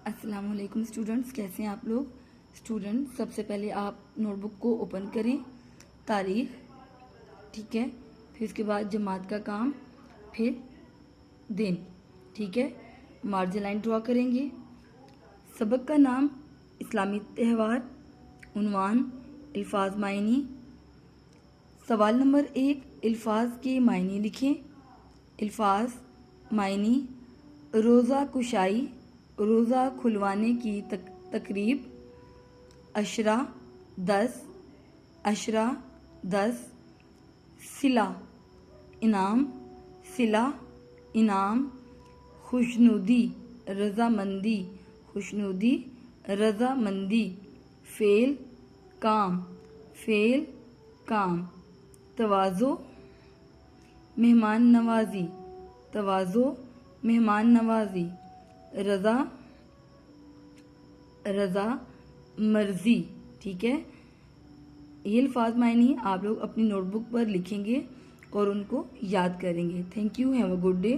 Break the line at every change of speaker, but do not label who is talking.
अस्सलाम वालेकुम स्टूडेंट्स, कैसे हैं आप लोग। स्टूडेंट, सबसे पहले आप नोटबुक को ओपन करें, तारीख, ठीक है, फिर उसके बाद जमात का काम, फिर दिन, ठीक है। मार्जिन लाइन ड्रॉ करेंगे। सबक का नाम इस्लामी त्यौहार, उन्वान अल्फाज मायनी। सवाल नंबर 1, अल्फाज के मायने लिखें। अल्फाज मायनी: रोज़ा कुशाई, रोज़ा खुलवाने की तकरीब। अशरा 10, अशरा 10। सिला इनाम, सिला इनाम। खुशनुदी रज़ामंदी, खुशनुदी रज़ामंदी। फ़ेल काम, फ़ेल काम। तवाज़ो मेहमान नवाजी, तवाज़ो मेहमान नवाजी। रज़ा, रज़ा मर्ज़ी, ठीक है। ये अल्फाज मायने आप लोग अपनी नोटबुक पर लिखेंगे और उनको याद करेंगे। Thank you, have a good day.